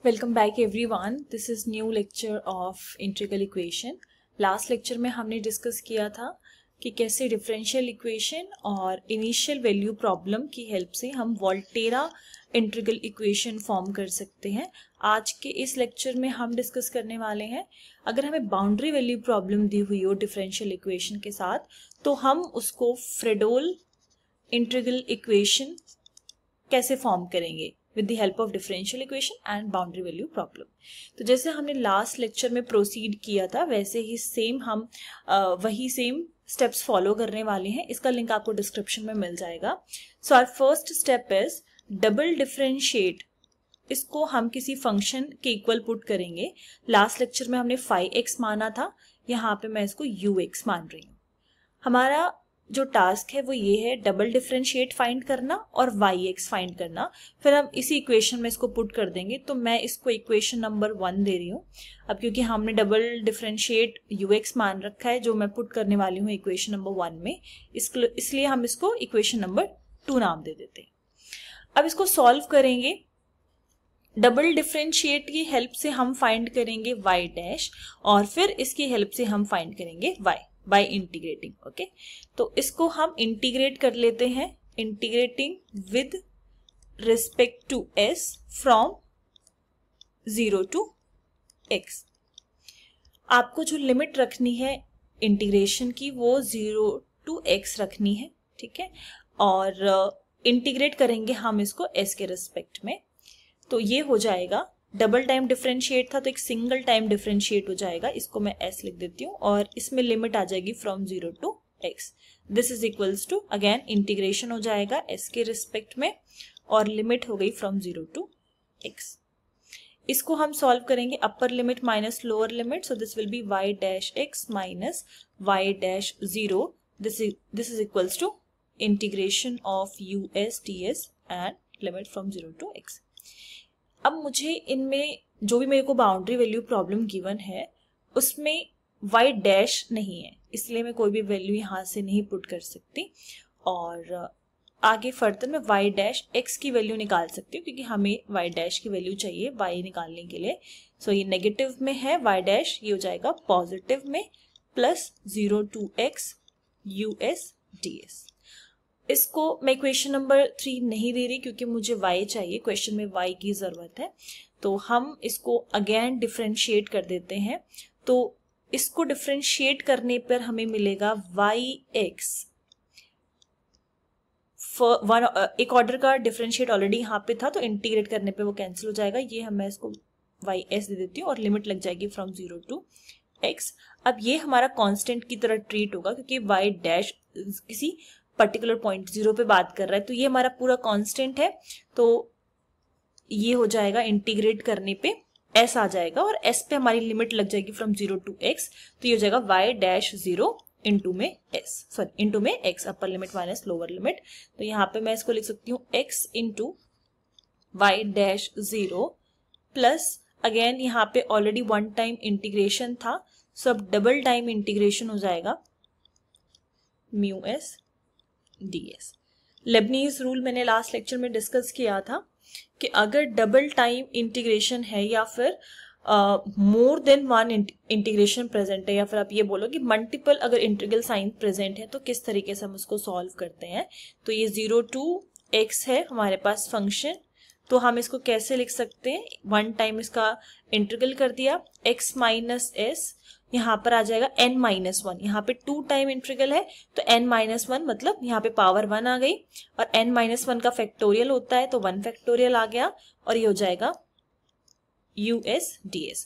Welcome back everyone. This is new lecture of integral equation. Last lecture में हमने discuss किया था कि कैसे डिफरेंशियल इक्वेशन और इनिशियल वैल्यू प्रॉब्लम की हेल्प से हम वोल्टेरा इंटीग्रल इक्वेशन फॉर्म कर सकते हैं। आज के इस लेक्चर में हम डिस्कस करने वाले हैं, अगर हमें बाउंड्री वैल्यू प्रॉब्लम दी हुई हो डिफरेंशियल इक्वेशन के साथ, तो हम उसको फ्रेडोल इंटीग्रल इक्वेशन कैसे फॉर्म करेंगे with the help of differential equation and boundary value problem। तो जैसे हमने लास्ट लेक्चर में प्रोसीड किया था वैसे ही सेम हम वही सेम स्टेप्स फॉलो करने वाले हैं। इसका लिंक आपको डिस्क्रिप्शन में मिल जाएगा। So our first step is double differentiate. इसको हम किसी फंक्शन के इक्वल पुट करेंगे। लास्ट लेक्चर में हमने 5x माना था, यहाँ पे मैं इसको ux मान रही हूँ। हमारा जो टास्क है वो ये है डबल डिफरेंशिएट फाइंड करना और yx फाइंड करना। फिर हम इसी इक्वेशन में इसको पुट कर देंगे। तो मैं इसको इक्वेशन नंबर 1 दे रही हूँ। अब क्योंकि हमने डबल डिफरेंशिएट ux मान रखा है, जो मैं पुट करने वाली हूँ इक्वेशन नंबर 1 में, इसलिए हम इसको इक्वेशन नंबर 2 नाम दे देते हैं। अब इसको सॉल्व करेंगे। डबल डिफरेंशिएट की हेल्प से हम फाइंड करेंगे y डैश और फिर इसकी हेल्प से हम फाइंड करेंगे y बाय इंटीग्रेटिंग। ओके, तो इसको हम इंटीग्रेट कर लेते हैं। Integrating with respect to s from 0 to x। आपको जो लिमिट रखनी है इंटीग्रेशन की वो 0 टू x रखनी है, ठीक है। और इंटीग्रेट करेंगे हम इसको s के रिस्पेक्ट में। तो ये हो जाएगा, डबल टाइम डिफरेंशिएट था तो एक सिंगल टाइम डिफरेंशिएट हो जाएगा। इसको मैं s लिख देती हूँ और इसमें लिमिट आ जाएगी from 0 to x। This is equals to again integration हो जाएगा s के रिस्पेक्ट में और लिमिट हो गई फ्रॉम 0 टू x। इसको हम सॉल्व करेंगे upper limit minus lower limit. So this will be y dash x minus y dash 0। This is equals to integration of us ds and limit from 0 to x। अब मुझे इनमें जो भी मेरे को बाउंड्री वैल्यू प्रॉब्लम गिवन है उसमें y dash नहीं है, इसलिए मैं कोई भी वैल्यू यहाँ से नहीं पुट कर सकती। और आगे फर्दर मैं y डैश x की वैल्यू निकाल सकती हूँ क्योंकि हमें y डैश की वैल्यू चाहिए y निकालने के लिए। सो ये नेगेटिव में है y डैश, ये हो जाएगा पॉजिटिव में plus 0 to x us ds। इसको मैं इक्वेशन नंबर 3 नहीं दे रही क्योंकि मुझे y चाहिए, क्वेश्चन में y की जरूरत है। तो हम इसको अगेन डिफरेंशिएट कर देते हैं। तो इसको डिफरेंशिएट करने पर हमें मिलेगा yx। एक ऑर्डर का डिफरेंशिएट ऑलरेडी यहाँ पे था तो इंटीग्रेट करने पे वो कैंसिल हो जाएगा। ये मैं इसको ys दे देती हूँ और लिमिट लग जाएगी फ्रॉम 0 टू x। अब ये हमारा कांस्टेंट की तरह ट्रीट होगा क्योंकि y डैश किसी पर्टिकुलर पॉइंट 0 पे बात कर रहा है, तो ये हमारा पूरा कांस्टेंट है। तो ये हो जाएगा इंटीग्रेट करने पे s आ जाएगा और s पे हमारी लिमिट लग जाएगी फ्रॉम 0 टू x। तो ये हो जाएगा y डैश 0 इंटू में x, अपर लिमिट माइनस लोअर लिमिट। तो यहाँ पे मैं इसको लिख सकती हूँ x into y dash 0 plus again यहाँ पे ऑलरेडी वन टाइम इंटीग्रेशन था, सो अब डबल टाइम इंटीग्रेशन हो जाएगा mu s ds। Lebanese rule मैंने लास्ट लेक्चर में डिस्कस किया था कि अगर डबल टाइम इंटीग्रेशन है या फिर more than one integration present है, या फिर आप ये बोलो कि मल्टीपल अगर इंटीग्रल साइन प्रेजेंट है, तो किस तरीके से हम उसको सॉल्व करते हैं। तो ये 0 टू x है हमारे पास फंक्शन, तो हम इसको कैसे लिख सकते हैं, वन टाइम इसका इंटीग्रल कर दिया x माइनस s, यहाँ पर आ जाएगा n माइनस 1। यहाँ पे 2 टाइम इंटीग्रल है तो n माइनस 1 मतलब यहाँ पे पावर 1 आ गई और n माइनस 1 का फैक्टोरियल होता है तो 1 फैक्टोरियल आ गया और ये हो जाएगा us ds।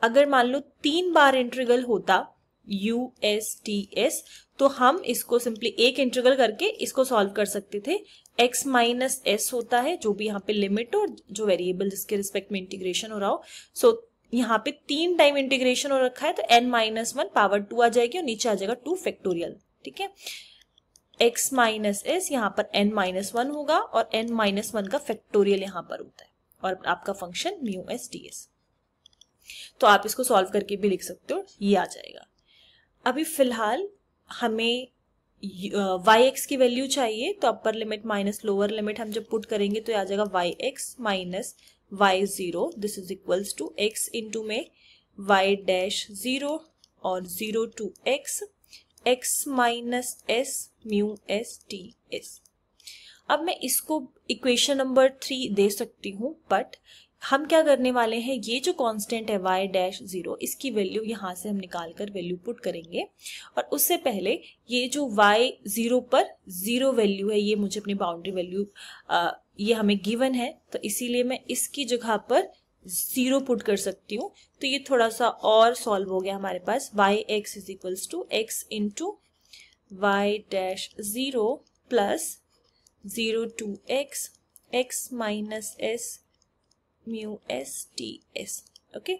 अगर मान लो 3 बार इंटीग्रल होता us ds तो हम इसको सिंपली एक इंटीग्रल करके इसको सॉल्व कर सकते थे। x माइनस s होता है जो भी यहाँ पे लिमिट और जो वेरिएबल जिसके रिस्पेक्ट में इंटीग्रेशन हो रहा हो। सो यहाँ पे 3 टाइम इंटीग्रेशन हो रखा है तो n माइनस 1 पावर 2 आ जाएगी और नीचे आ जाएगा 2 फैक्टोरियल, ठीक है। x माइनस s यहाँ पर n माइनस 1 होगा और n माइनस 1 का फैक्टोरियल यहाँ पर होता है और आपका फंक्शन म्यू s ds। तो आप इसको सॉल्व करके भी लिख सकते हो, ये आ जाएगा। अभी फिलहाल हमें yx की वैल्यू चाहिए, तो upper limit minus lower limit हम जब पुट करेंगे तो आ जाएगा yx minus y 0, this is equals to x into में y डैश 0 और 0 to x minus s mu s t s। अब मैं इसको इक्वेशन नंबर 3 दे सकती हूँ, बट हम क्या करने वाले हैं, ये जो कांस्टेंट है y डैश 0, इसकी वैल्यू यहाँ से हम निकाल कर वैल्यू पुट करेंगे। और उससे पहले ये जो y 0 पर 0 वैल्यू है, ये मुझे अपनी बाउंड्री वैल्यू ये हमें गिवन है, तो इसीलिए मैं इसकी जगह पर 0 पुट कर सकती हूँ। तो ये थोड़ा सा और सॉल्व हो गया हमारे पास। y x is equals to x into y dash 0 plus 0 to x minus s mu s t s। Okay,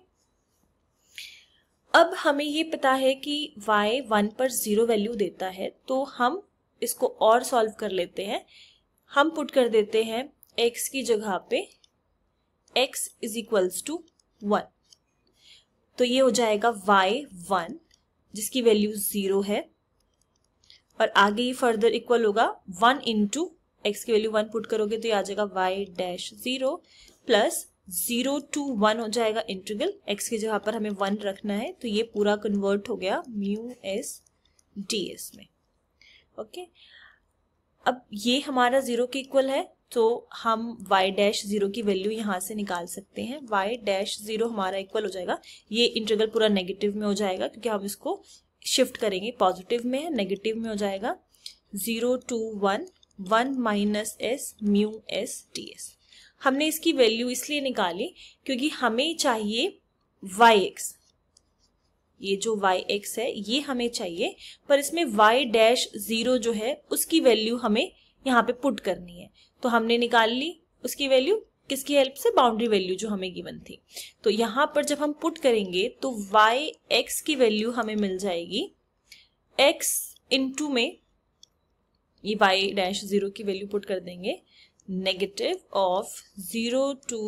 अब हमें ये पता है कि y 1 पर 0 वैल्यू देता है, तो हम इसको और सॉल्व कर लेते हैं। हम पुट कर देते हैं x की जगह पे x इज इक्वल्स टू 1, तो ये हो जाएगा y 1 जिसकी वैल्यू 0 है, और आगे ये फर्दर इक्वल होगा 1 इंटू x की वैल्यू 1 पुट करोगे तो ये आ जाएगा y डैश 0 प्लस 0 टू 1 हो जाएगा इंटीग्रल, x की जगह पर हमें 1 रखना है, तो ये पूरा कन्वर्ट हो गया म्यू s ds में। ओके, अब ये हमारा 0 के इक्वल है, तो हम y डैश 0 की वैल्यू यहाँ से निकाल सकते हैं। y डैश 0 हमारा इक्वल हो जाएगा, ये इंटीग्रल पूरा नेगेटिव में हो जाएगा क्योंकि हम इसको शिफ्ट करेंगे, पॉजिटिव में है, नेगेटिव में हो जाएगा। 0 to 1 1 minus s mu s ds। हमने इसकी वैल्यू इसलिए निकाली क्योंकि हमें चाहिए yx, ये जो yx है ये हमें चाहिए, पर इसमें y डैश 0 जो है उसकी वैल्यू हमें यहाँ पे पुट करनी है, तो हमने निकाल ली उसकी वैल्यू किसकी हेल्प से, बाउंड्री वैल्यू जो हमें गिवन थी। तो यहाँ पर जब हम पुट करेंगे तो yx की वैल्यू हमें मिल जाएगी x इंटू में ये y डैश 0 की वैल्यू पुट कर देंगे, negative of 0 to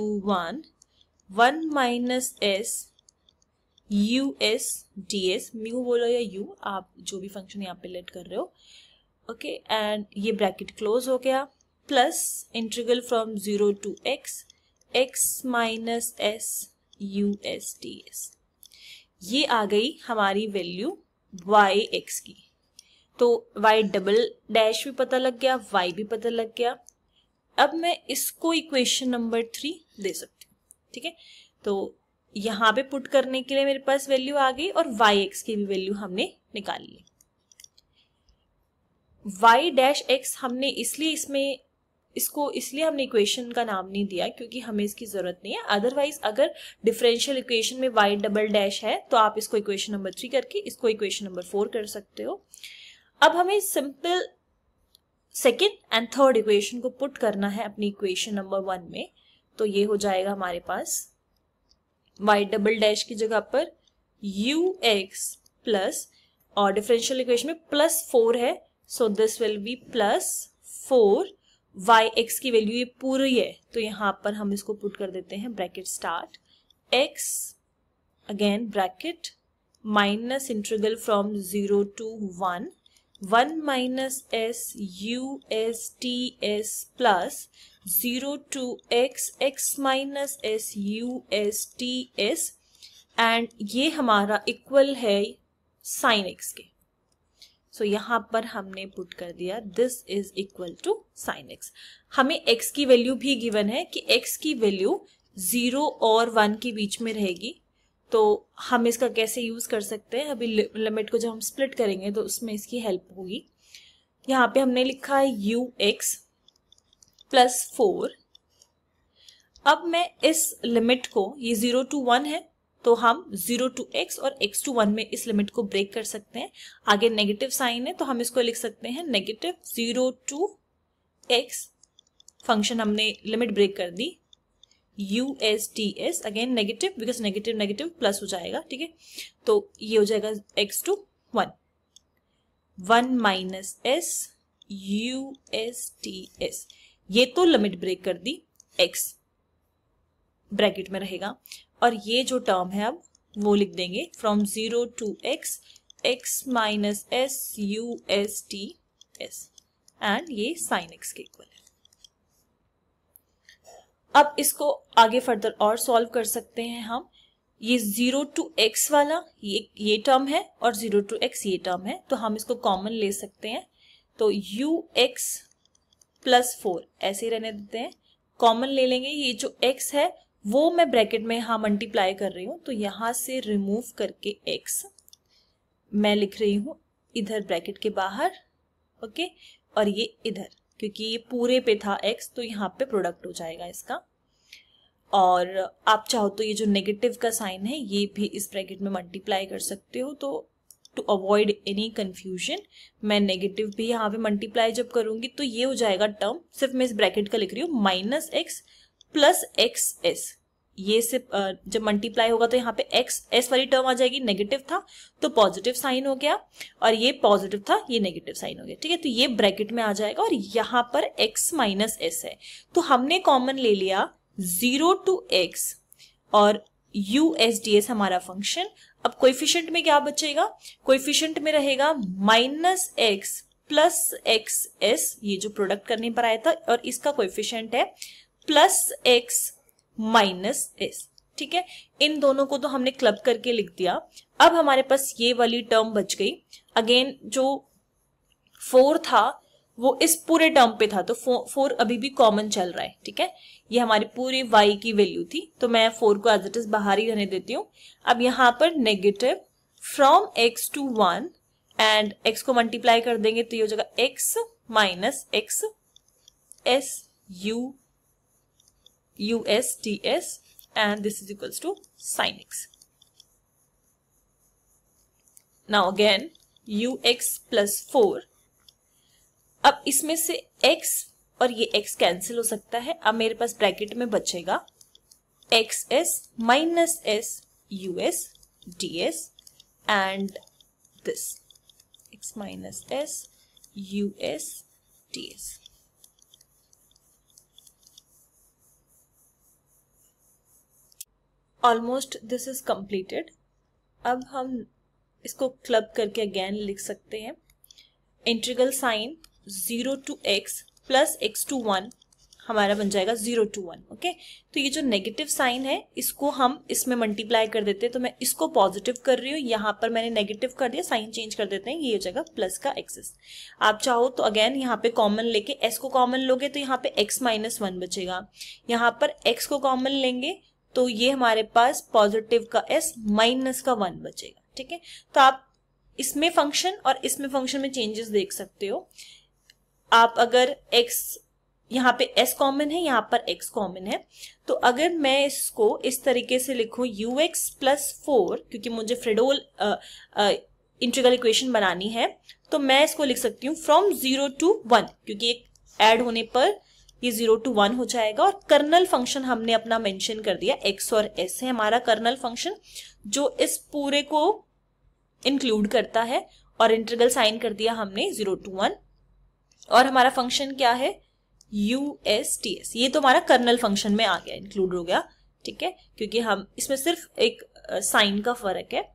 1 minus s u s ds, mu बोलो या u, आप जो भी फंक्शन यहाँ पे लेट कर रहे हो। ओके, एंड ये ब्रैकेट क्लोज हो गया, plus integral from 0 to x minus s u s ds। ये आ गई हमारी वैल्यू yx की। तो y डबल डैश भी पता लग गया, y भी पता लग गया। अब मैं इसको इक्वेशन नंबर 3 दे सकती हूँ, ठीक है। तो यहाँ पे पुट करने के लिए मेरे पास वैल्यू आ गई और yx की भी वैल्यू हमने निकाल ली। y डैश x हमने इसलिए इसलिए हमने इक्वेशन का नाम नहीं दिया क्योंकि हमें इसकी जरूरत नहीं है। अदरवाइज अगर डिफरेंशियल इक्वेशन में y डबल डैश है तो आप इसको इक्वेशन नंबर 3 करके इसको इक्वेशन नंबर 4 कर सकते हो। अब हमें simple second and third equation को पुट करना है अपनी इक्वेशन नंबर 1 में, तो ये हो जाएगा हमारे पास y डबल डैश की जगह पर ux प्लस, और डिफरेंशियल इक्वेशन में प्लस 4 है, सो this will B plus 4 yx की वैल्यू ये पूरी है, तो यहाँ पर हम इसको पुट कर देते हैं, bracket start x again bracket minus integral from 0 to 1 minus s u s t s plus 0 to x minus s u s t s, and ये हमारा इक्वल है साइन x के। सो यहाँ पर हमने पुट कर दिया this is equal to sine x। हमें x की वैल्यू भी गिवन है कि x की वैल्यू 0 और 1 के बीच में रहेगी, तो हम इसका कैसे यूज कर सकते हैं, अभी लिमिट को जब हम स्प्लिट करेंगे तो उसमें इसकी हेल्प होगी। यहाँ पे हमने लिखा है ux प्लस 4। अब मैं इस लिमिट को, ये 0 टू 1 है तो हम 0 टू x और x टू 1 में इस लिमिट को ब्रेक कर सकते हैं। आगे नेगेटिव साइन है तो हम इसको लिख सकते हैं नेगेटिव 0 टू x, फंक्शन हमने लिमिट ब्रेक कर दी, USDS again negative because negative negative plus हो जाएगा, ठीक है। तो ये हो जाएगा x to 1 minus s USDS, ये तो लिमिट ब्रेक कर दी, x ब्रैकेट में रहेगा, और ये जो टर्म है अब वो लिख देंगे from 0 to x minus s USDS, and ये साइन x के इक्वल है। अब इसको आगे फर्दर और सॉल्व कर सकते हैं हम। ये 0 to x वाला ये टर्म है और 0 to x ये टर्म है, तो हम इसको कॉमन ले सकते हैं। तो ux प्लस 4 ऐसे ही रहने देते हैं, कॉमन ले लेंगे। ये जो x है वो मैं ब्रैकेट में यहाँ मल्टीप्लाई कर रही हूँ, तो यहाँ से रिमूव करके x मैं लिख रही हूँ इधर ब्रैकेट के बाहर, ओके, और ये इधर, क्योंकि ये पूरे पे था x तो यहाँ पे प्रोडक्ट हो जाएगा इसका। और आप चाहो तो ये जो नेगेटिव का साइन है ये भी इस ब्रैकेट में मल्टीप्लाई कर सकते हो। तो टू अवॉइड एनी कंफ्यूजन मैं नेगेटिव भी यहाँ पे मल्टीप्लाई जब करूंगी तो ये हो जाएगा टर्म, सिर्फ मैं इस ब्रैकेट का लिख रही हूँ, minus x plus x S. ये से जब मल्टीप्लाई होगा तो यहाँ पे एक्स एस वाली टर्म आ जाएगी, नेगेटिव था तो पॉजिटिव साइन हो गया, और ये पॉजिटिव था ये नेगेटिव साइन हो गया, ठीक है। तो ये ब्रैकेट में आ जाएगा और यहाँ पर एक्स माइनस एस है, तो हमने कॉमन ले लिया 0 to x और USDS हमारा फंक्शन। अब कोएफिशिएंट में क्या बचेगा, कोएफिशिएंट में रहेगा minus x plus x S, ये जो प्रोडक्ट करने पर आया था, और इसका कोएफिशिएंट है प्लस एक्स माइनस एस, ठीक है। इन दोनों को तो हमने क्लब करके लिख दिया। अब हमारे पास ये वाली टर्म बच गई। अगेन जो 4 था वो इस पूरे टर्म पे था, तो 4 अभी भी कॉमन चल रहा है, ठीक है। ये हमारी पूरी y की वैल्यू थी, तो मैं 4 को एज इट इज बाहर ही रहने देती हूँ। अब यहाँ पर negative from x to 1 and x को मल्टीप्लाई कर देंगे तो ये हो जाएगा x minus x S USDS and this is equals to sin x. Now again ux plus 4, अब इसमें से x और ये x कैंसिल हो सकता है। अब मेरे पास ब्रैकेट में बचेगा xs minus s USDS and this x minus s USDS. Almost this is completed. अब हम इसको क्लब करके अगेन लिख सकते हैं। Integral sine 0 to x plus x to 1 हमारा बन जाएगा 0 to 1, ओके। तो ये जो नेगेटिव साइन है इसको हम इसमें मल्टीप्लाई कर देते हैं, तो मैं इसको पॉजिटिव कर रही हूँ, यहाँ पर मैंने नेगेटिव कर दिया, साइन चेंज कर देते हैं, ये हो जाएगा प्लस का एक्सेस। आप चाहो तो अगेन यहाँ पे कॉमन लेके s को कॉमन लोगे तो यहाँ पे x माइनस 1 बचेगा, यहाँ पर x को कॉमन लेंगे तो ये हमारे पास पॉजिटिव का s माइनस का 1 बचेगा, ठीक है। तो आप इसमें फंक्शन और इसमें फंक्शन में चेंजेस देख सकते हो। आप अगर x यहाँ पे s कॉमन है, यहाँ पर x कॉमन है, तो अगर मैं इसको इस तरीके से लिखूं ux प्लस 4, क्योंकि मुझे फ्रेडोल इंटीग्रल इक्वेशन बनानी है, तो मैं इसको लिख सकती हूँ फ्रॉम 0 to 1, क्योंकि एक ऐड होने पर ये 0 to 1 हो जाएगा। और कर्नल फंक्शन हमने अपना मेंशन कर दिया, x और s है हमारा कर्नल फंक्शन जो इस पूरे को इंक्लूड करता है, और इंटीग्रल साइन कर दिया हमने 0 to 1, और हमारा फंक्शन क्या है USDS। ये तो हमारा कर्नल फंक्शन में आ गया, इंक्लूड हो गया, ठीक है, क्योंकि हम इसमें सिर्फ एक साइन का फर्क है,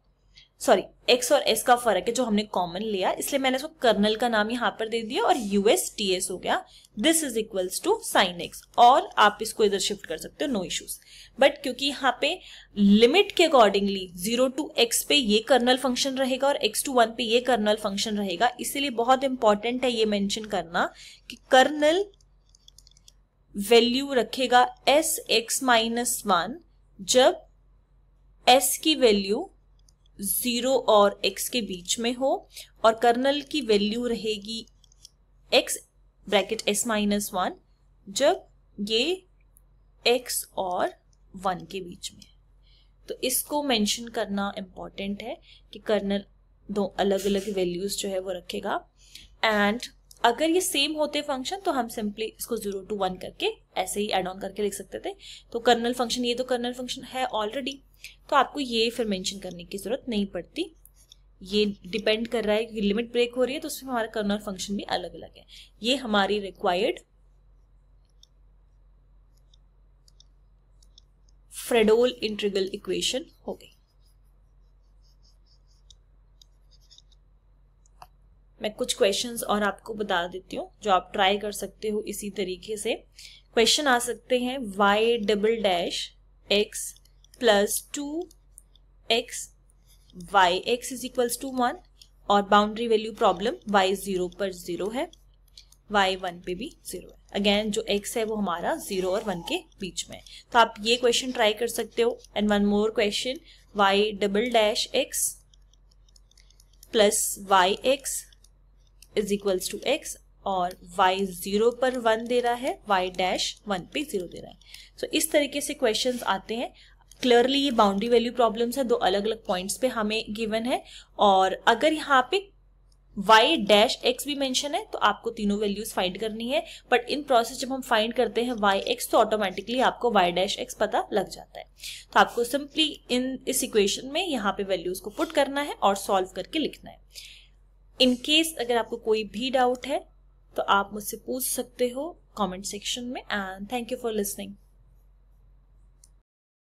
सॉरी x और s का फर्क है जो हमने कॉमन लिया, इसलिए मैंने इसको कर्नल का नाम यहाँ पर दे दिया और USDS हो गया। This is equals to sine x, और आप इसको इधर शिफ्ट कर सकते हो, नो इश्यूज। बट क्योंकि यहाँ पे लिमिट के अकॉर्डिंगली 0 to x पे ये कर्नल फंक्शन रहेगा और x to 1 पे ये कर्नल फंक्शन रहेगा, इसीलिए बहुत इंपॉर्टेंट है ये मेंशन करना कि कर्नल वैल्यू रखेगा sx माइनस 1 जब s की वैल्यू 0 और x के बीच में हो, और कर्नल की वैल्यू रहेगी x ब्रैकेट s माइनस 1 जब ये x और 1 के बीच में। तो इसको मेंशन करना इंपॉर्टेंट है कि कर्नल दो अलग अलग वैल्यूज जो है वो रखेगा। एंड अगर ये सेम होते फंक्शन तो हम सिंपली इसको 0 to 1 करके ऐसे ही एड ऑन करके लिख सकते थे। तो कर्नल फंक्शन, ये तो कर्नल फंक्शन है ऑलरेडी, तो आपको ये फिर मेंशन करने की जरूरत नहीं पड़ती। ये डिपेंड कर रहा है कि लिमिट ब्रेक हो रही है तो उसमें हमारा कर्नल फंक्शन भी अलग अलग है। ये हमारी रिक्वायर्ड फ्रेडोल इंटीग्रल इक्वेशन हो गई। मैं कुछ क्वेश्चंस और आपको बता देती हूँ जो आप ट्राई कर सकते हो इसी तरीके से। क्वेश्चन आ सकते हैं y double dash x plus 2x y x is equals to 1 और बाउंड्री वैल्यू प्रॉब्लम y 0 पर 0 है, y 1 पे भी 0 है। अगेन जो x है वो हमारा 0 और 1 के बीच में है, तो आप ये क्वेश्चन ट्राई कर सकते हो। And one more question y double dash x plus y x is equals to x और y 0 पर 1 दे रहा है, y डैश 1 पे 0 दे रहा है। सो इस तरीके से क्वेश्चंस आते हैं। क्लियरली ये बाउंड्री वैल्यू प्रॉब्लम्स है, दो अलग अलग पॉइंट्स पे हमें गिवन है, और अगर यहाँ पे y डैश x भी मेंशन है तो आपको तीनों वैल्यूज फाइंड करनी है। बट इन प्रोसेस जब हम फाइंड करते हैं y x तो ऑटोमेटिकली आपको y डैश x पता लग जाता है। तो आपको सिंपली इस इक्वेशन में यहाँ पे वैल्यूज को पुट करना है और सॉल्व करके लिखना है। इन केस अगर आपको कोई भी डाउट है तो आप मुझसे पूछ सकते हो कमेंट सेक्शन में। And thank you for listening.